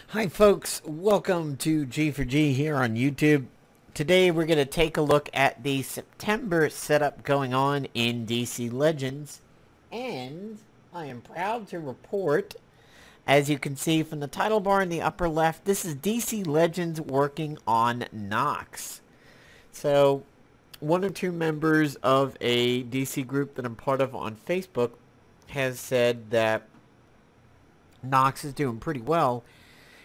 Hi folks, welcome to G for G here on YouTube. Today we're going to take a look at the September setup going on in DC Legends, and I am proud to report, as you can see from the title bar in the upper left, this is DC Legends working on Nox. So one or two members of a DC group that I'm part of on Facebook has said that Nox is doing pretty well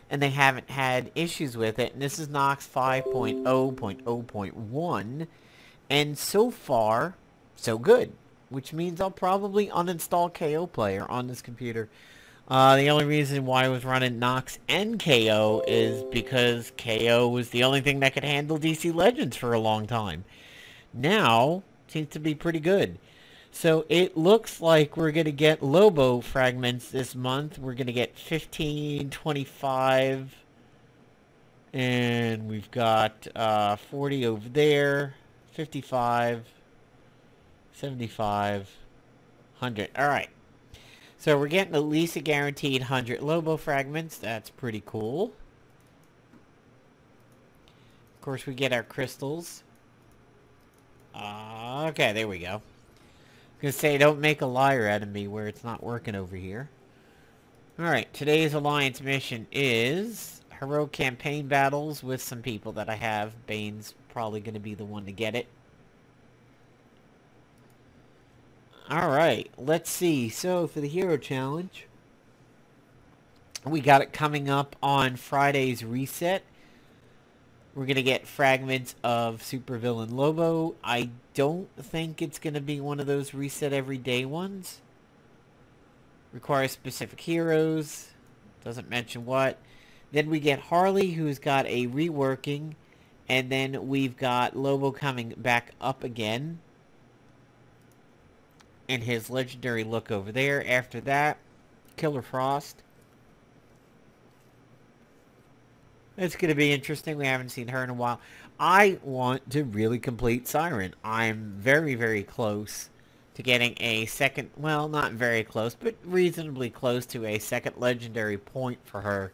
and they haven't had issues with it. And this is Nox 5.0.0.1, and so far, so good. Which means I'll probably uninstall KO Player on this computer. The only reason why I was running Nox and KO is because KO was the only thing that could handle DC Legends for a long time. Now, seems to be pretty good. So it looks like we're going to get Lobo fragments this month. We're going to get 15, 25, and we've got 40 over there, 55, 75, 100. All right. So we're getting at least a guaranteed 100 Lobo fragments. That's pretty cool. Of course, we get our crystals. Okay, there we go. I was going to say, don't make a liar out of me where it's not working over here. Alright, today's Alliance mission is heroic campaign battles with some people that I have. Bane's probably going to be the one to get it. Alright, let's see. So, for the hero challenge, we got it coming up on Friday's reset. We're going to get fragments of supervillain Lobo. I don't think it's going to be one of those reset every day ones. Requires specific heroes. Doesn't mention what. Then we get Harley, who's got a reworking. And then we've got Lobo coming back up again in his legendary look over there. After that, Killer Frost. It's going to be interesting. We haven't seen her in a while. I want to really complete Siren. I'm very, very close to getting a second, well, not very close, but reasonably close to a second legendary point for her.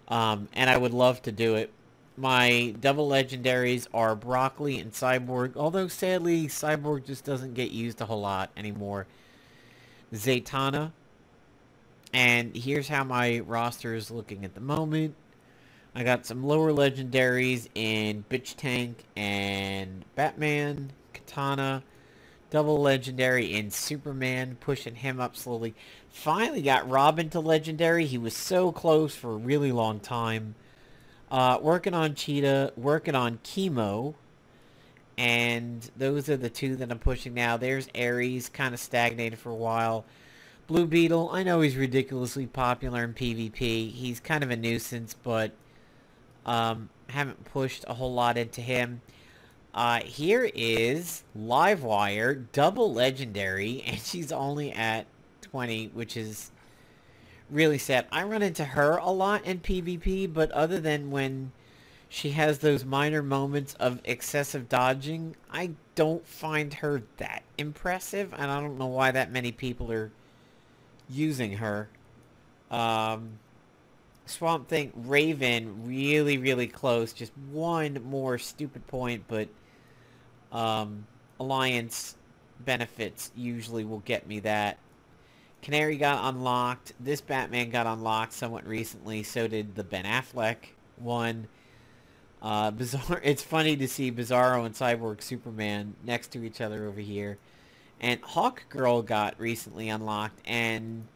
And I would love to do it. My double legendaries are Broccoli and Cyborg, although sadly Cyborg just doesn't get used a whole lot anymore. Zatanna. And here's how my roster is looking at the moment. I got some lower legendaries in Bitch Tank and Batman, Katana, double legendary in Superman, pushing him up slowly. Finally got Robin to legendary. He was so close for a really long time. Working on Cheetah, working on Chemo, and those are the two that I'm pushing now. There's Ares, kind of stagnated for a while. Blue Beetle, I know he's ridiculously popular in PvP. He's kind of a nuisance, but haven't pushed a whole lot into him. Here is Livewire, double legendary, and she's only at 20, which is really sad. I run into her a lot in PvP, but other than when she has those minor moments of excessive dodging, I don't find her that impressive, and I don't know why that many people are using her. Swamp Thing, Raven, really, really close. Just one more stupid point, but Alliance benefits usually will get me that. Canary got unlocked. This Batman got unlocked somewhat recently. So did the Ben Affleck one. Bizarre. It's funny to see Bizarro and Cyborg Superman next to each other over here. And Hawk Girl got recently unlocked, and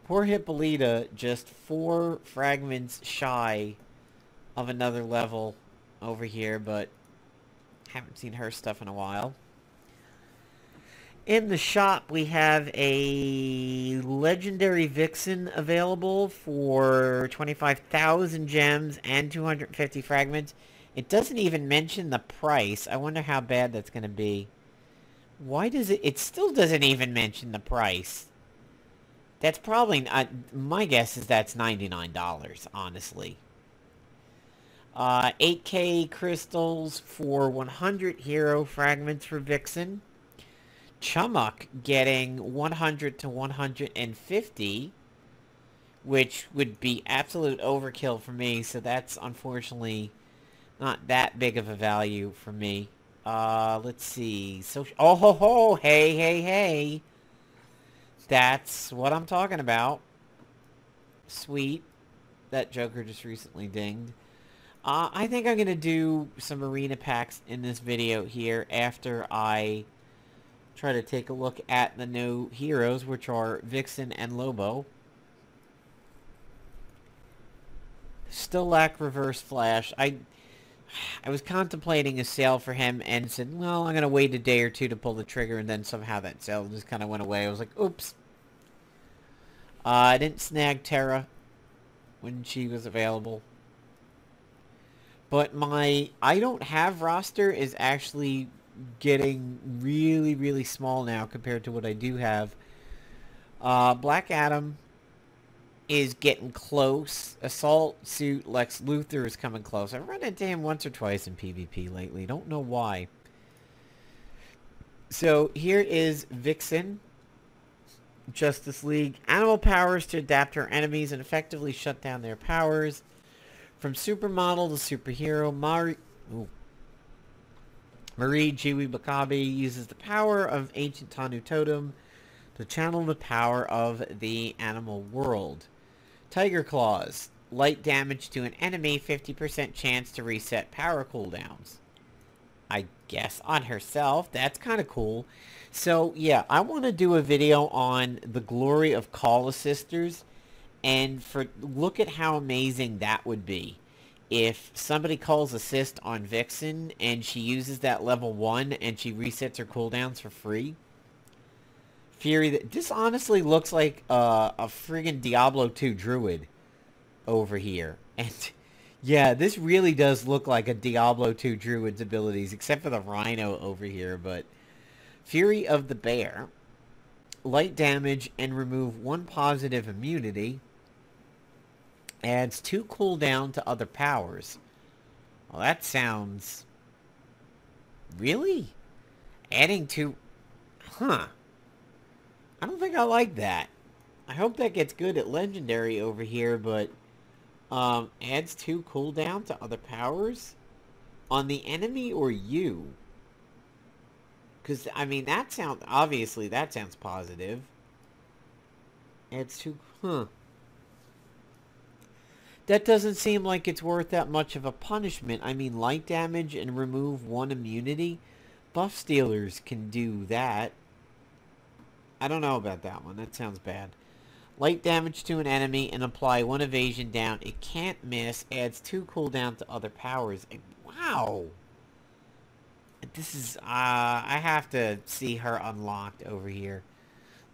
poor Hippolyta, just 4 fragments shy of another level over here, but haven't seen her stuff in a while. In the shop, we have a Legendary Vixen available for 25,000 gems and 250 fragments. It doesn't even mention the price. I wonder how bad that's going to be. Why does it... It still doesn't even mention the price. That's probably... my guess is that's $99, honestly. 8K crystals for 100 hero fragments for Vixen. Chumuk getting 100 to 150, which would be absolute overkill for me, so that's unfortunately not that big of a value for me. Let's see. So, oh ho ho, hey, hey, hey. That's what I'm talking about. Sweet. That Joker just recently dinged. I think I'm going to do some arena packs in this video here after I try to take a look at the new heroes, which are Vixen and Lobo. Still lack Reverse Flash. I was contemplating a sale for him and said, well, I'm going to wait a day or two to pull the trigger, and then somehow that sale just kind of went away. I was like, oops. I didn't snag Terra when she was available. But my I don't have roster is actually getting really, really small now compared to what I do have. Black Adam is getting close. Assault Suit Lex Luthor is coming close. I've run into him once or twice in PvP lately. Don't know why. So here is Vixen. Justice League. Animal powers to adapt her enemies and effectively shut down their powers. From supermodel to superhero, Marie Jiwi Bakabi uses the power of ancient Tanu Totem to channel the power of the animal world. Tiger Claws. Light damage to an enemy, 50% chance to reset power cooldowns. I guess on herself. That's kind of cool. So, yeah, I want to do a video on the glory of Call Assisters. And look at how amazing that would be. If somebody calls assist on Vixen and she uses that level 1 and she resets her cooldowns for free. Fury, this honestly looks like a friggin' Diablo 2 druid over here. And yeah, this really does look like a Diablo 2 druid's abilities, except for the rhino over here. But Fury of the Bear. Light damage and remove 1 positive immunity. Adds 2 cooldown to other powers. Well, that sounds... Really? Adding 2... Huh. I don't think I like that. I hope that gets good at Legendary over here, but... adds 2 cooldown to other powers? On the enemy or you? Because, I mean, that sounds... Obviously, that sounds positive. Adds 2... Huh. That doesn't seem like it's worth that much of a punishment. I mean, light damage and remove 1 immunity. Buff stealers can do that. I don't know about that one. That sounds bad. Light damage to an enemy and apply 1 evasion down. It can't miss. Adds 2 cooldown to other powers. Wow. This is... I have to see her unlocked over here.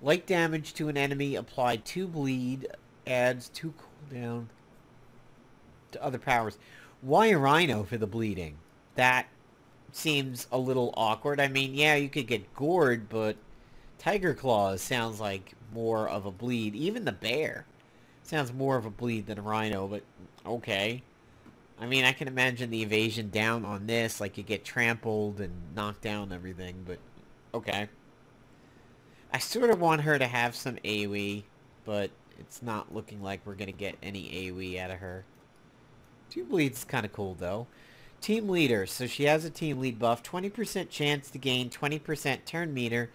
Light damage to an enemy. Apply 2 bleed. Adds 2 cooldown to other powers. Why a rhino for the bleeding? That seems a little awkward. I mean, yeah, you could get gored, but Tiger Claws sounds like more of a bleed. Even the bear sounds more of a bleed than a rhino, but okay. I mean, I can imagine the evasion down on this, like you get trampled and knocked down and everything, but okay. I sort of want her to have some AoE, but it's not looking like we're going to get any AoE out of her. 2 bleeds is kind of cool, though. Team leader. So she has a team lead buff. 20% chance to gain 20% turn meter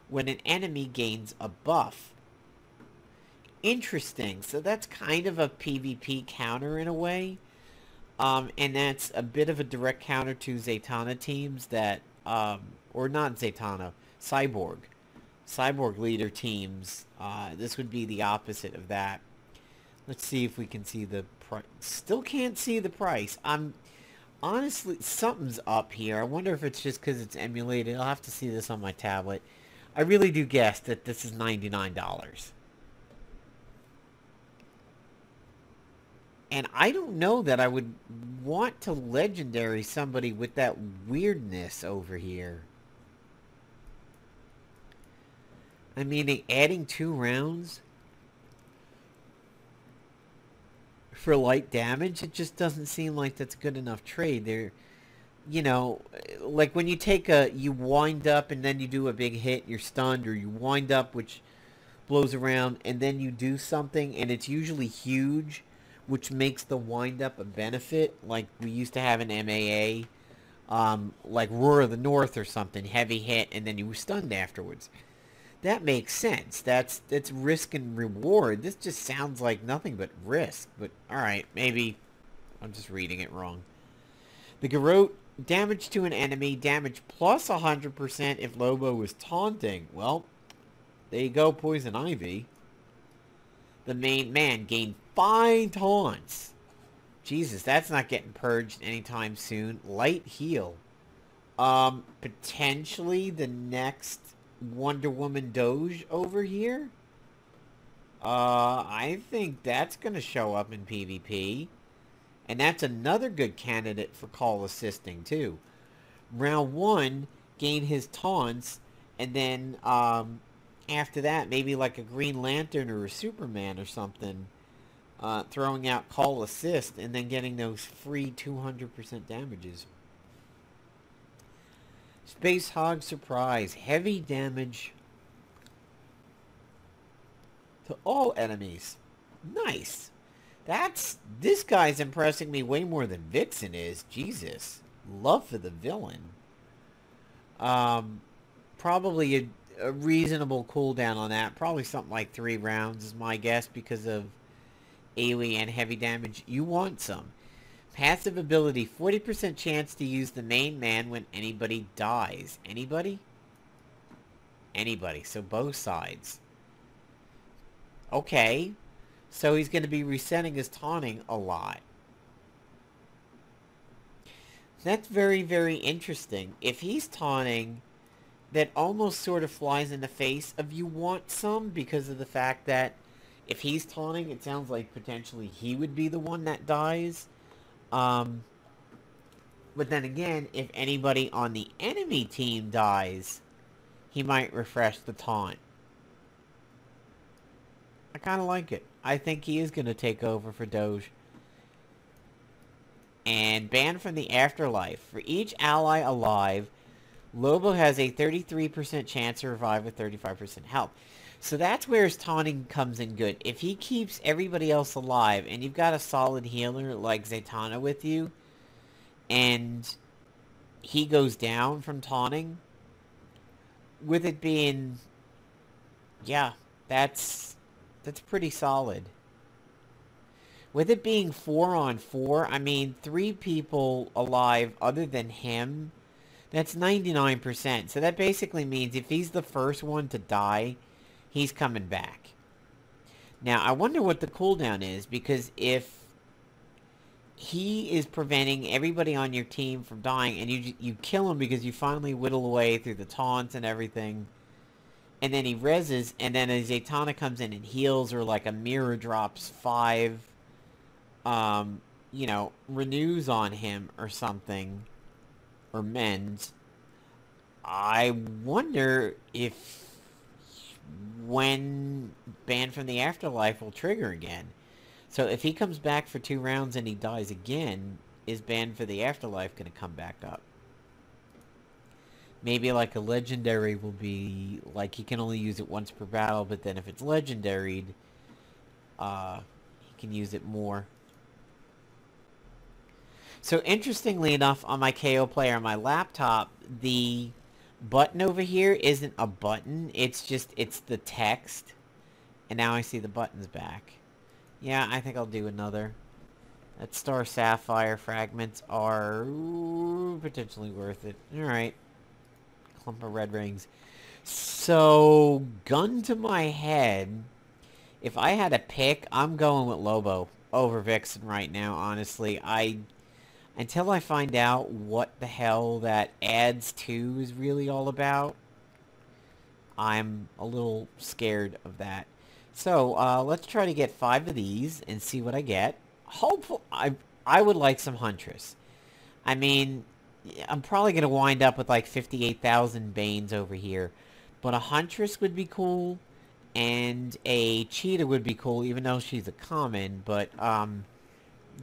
when an enemy gains a buff. Interesting. So that's kind of a PvP counter in a way. And that's a bit of a direct counter to Zatanna teams that... or not Zatanna. Cyborg. Cyborg leader teams. This would be the opposite of that. Let's see if we can see the price. Still can't see the price. I'm honestly, something's up here. I wonder if it's just because it's emulated. I'll have to see this on my tablet. I really do guess that this is $99. And I don't know that I would want to legendary somebody with that weirdness over here. I mean, adding 2 rounds for light damage, it just doesn't seem like that's a good enough trade. There, you know, like when you take you wind up and then you do a big hit, you're stunned, or you wind up, which blows around, and then you do something, and it's usually huge, which makes the wind up a benefit. Like we used to have an MAA, like Roar of the North or something, heavy hit, and then you were stunned afterwards. That makes sense. That's risk and reward. This just sounds like nothing but risk. But alright, maybe I'm just reading it wrong. The Garrote, damage to an enemy, damage plus 100% if Lobo was taunting. Well, there you go, Poison Ivy. The main man gained 5 taunts. Jesus, that's not getting purged anytime soon. Light heal. Potentially the next Wonder Woman Doge over here. I think that's gonna show up in PvP. And that's another good candidate for call assisting too. Round 1, gain his taunts, and then after that, maybe like a Green Lantern or a Superman or something, throwing out call assist and then getting those free 200% damages. Space Hog Surprise. Heavy damage to all enemies. Nice. This guy's impressing me way more than Vixen is. Jesus. Love for the villain. Probably a reasonable cooldown on that. Probably something like 3 rounds is my guess because of AoE and heavy damage. You want some. Passive ability, 40% chance to use the main man when anybody dies. Anybody? Anybody. So both sides. Okay. So he's going to be resetting his taunting a lot. That's very, very interesting. If he's taunting, that almost sort of flies in the face of you want some, because of the fact that if he's taunting, it sounds like potentially he would be the one that dies. But then again, if anybody on the enemy team dies, he might refresh the taunt. I kind of like it. I think he is going to take over for Doge. And banned from the afterlife. For each ally alive, Lobo has a 33% chance to revive with 35% health. So that's where his taunting comes in good. If he keeps everybody else alive, and you've got a solid healer like Zatanna with you, and he goes down from taunting, with it being, yeah, that's pretty solid. With it being 4 on 4, I mean, 3 people alive other than him, that's 99%. So that basically means if he's the first one to die, he's coming back. Now, I wonder what the cooldown is, because if he is preventing everybody on your team from dying, and you kill him because you finally whittle away through the taunts and everything, and then he reses, and then a Zatanna comes in and heals, or like a mirror drops 5, you know, renews on him or something, or mends, I wonder if when banned from the afterlife will trigger again. So if he comes back for 2 rounds and he dies again, is banned for the afterlife going to come back up? Maybe like a legendary will be like he can only use it once per battle, but then if it's legendaried, he can use it more. So interestingly enough, on my KO player on my laptop, the button over here isn't a button, it's the text. And now I see the buttons back. Yeah, I think I'll do another. That Star Sapphire fragments are potentially worth it. Alright. Clump of red rings. So, gun to my head, if I had a pick, I'm going with Lobo over Vixen right now, honestly. Until I find out what the hell that adds 2 is really all about, I'm a little scared of that. So, let's try to get 5 of these and see what I get. Hopefully, I would like some Huntress. I mean, I'm probably going to wind up with like 58,000 Banes over here. But a Huntress would be cool, and a Cheetah would be cool, even though she's a common. But,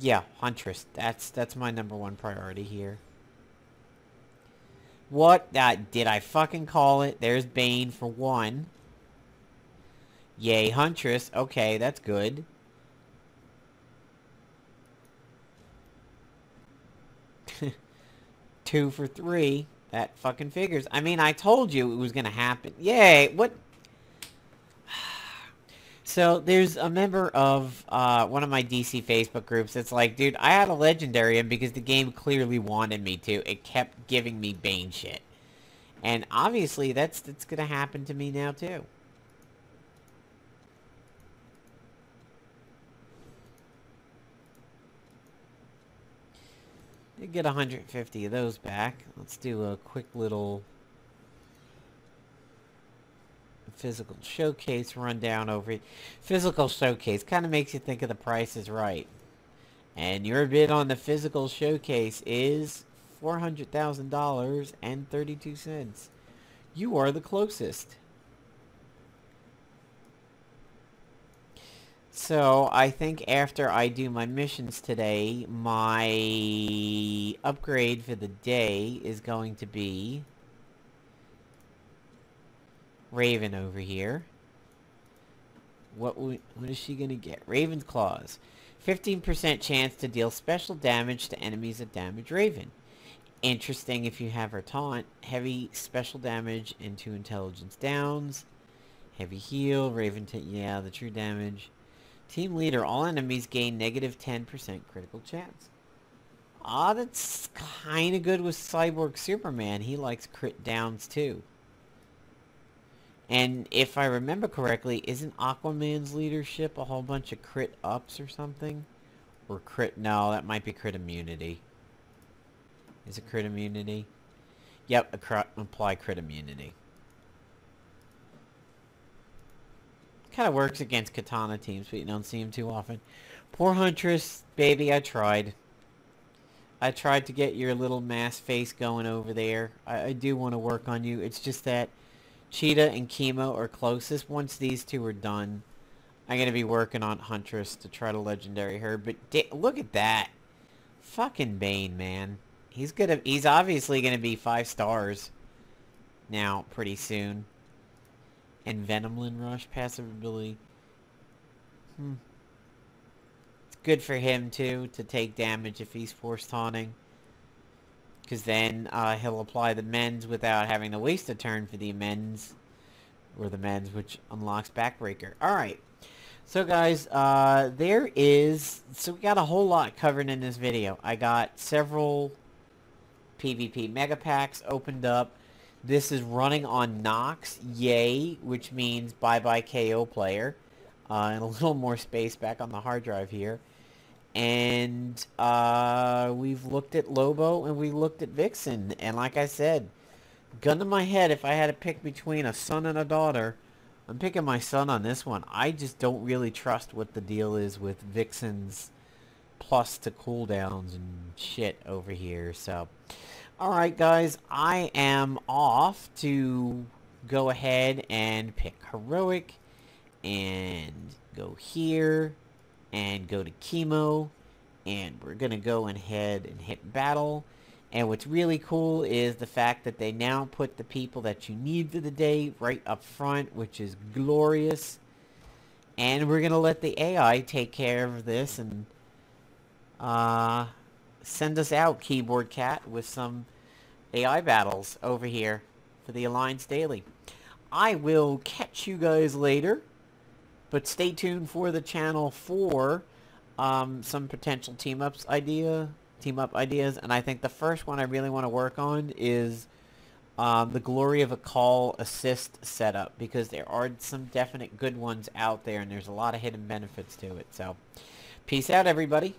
Yeah, Huntress. That's my #1 priority here. What? Did I fucking call it? There's Bane for 1. Yay, Huntress. Okay, that's good. Two for 3. That fucking figures. I mean, I told you it was gonna happen. Yay! What? So, there's a member of one of my DC Facebook groups that's like, dude, I had a legendary him because the game clearly wanted me to. It kept giving me Bane shit. And obviously, that's gonna happen to me now, too. Did get 150 of those back. Let's do a quick little physical showcase rundown over it. Physical showcase kind of makes you think of The Price is Right. And your bid on the physical showcase is $400,000 and 32 cents. You are the closest. So, I think after I do my missions today, my upgrade for the day is going to be Raven over here. What is she going to get? Raven's Claws. 15% chance to deal special damage to enemies that damage Raven. Interesting if you have her taunt. Heavy special damage into intelligence downs. Heavy heal. Raven, yeah, the true damage. Team leader, all enemies gain negative 10% critical chance. That's kind of good with Cyborg Superman. He likes crit downs too. And if I remember correctly, isn't Aquaman's leadership a whole bunch of crit ups or something? Or crit, no, that might be crit immunity. Is it crit immunity? Yep, apply crit immunity. Kind of works against Katana teams, but you don't see him too often. Poor Huntress, baby, I tried. I tried to get your little mask face going over there. I do want to work on you. It's just that Cheetah and Chemo are closest. Once these two are done, I'm going to be working on Huntress to try to legendary her. But look at that. Fucking Bane, man. He's obviously going to be 5 stars now pretty soon. And Venomlin Rush, passive ability. It's good for him, too, to take damage if he's force taunting. Because then he'll apply the mends without having to waste a turn for the amends. Or the mends, which unlocks Backbreaker. Alright. So, guys, so we got a whole lot covered in this video. I got several PvP Mega Packs opened up. This is running on Nox, yay, which means bye-bye KO player. And a little more space back on the hard drive here. And we've looked at Lobo and we looked at Vixen. And like I said, gun to my head, if I had to pick between a son and a daughter, I'm picking my son on this one. I just don't really trust what the deal is with Vixen's plus to cooldowns and shit over here, so... Alright guys, I am off to go ahead and pick Heroic and go here and go to Chemo and we're going to go ahead and hit Battle. And what's really cool is the fact that they now put the people that you need for the day right up front, which is glorious. And we're going to let the AI take care of this and send us out, Keyboard Cat, with some AI battles over here for the Alliance Daily. I will catch you guys later, but stay tuned for the channel for some potential team-up ideas, and I think the first one I really want to work on is the Glory of a Call assist setup, because there are some definite good ones out there, and there's a lot of hidden benefits to it. So, peace out, everybody.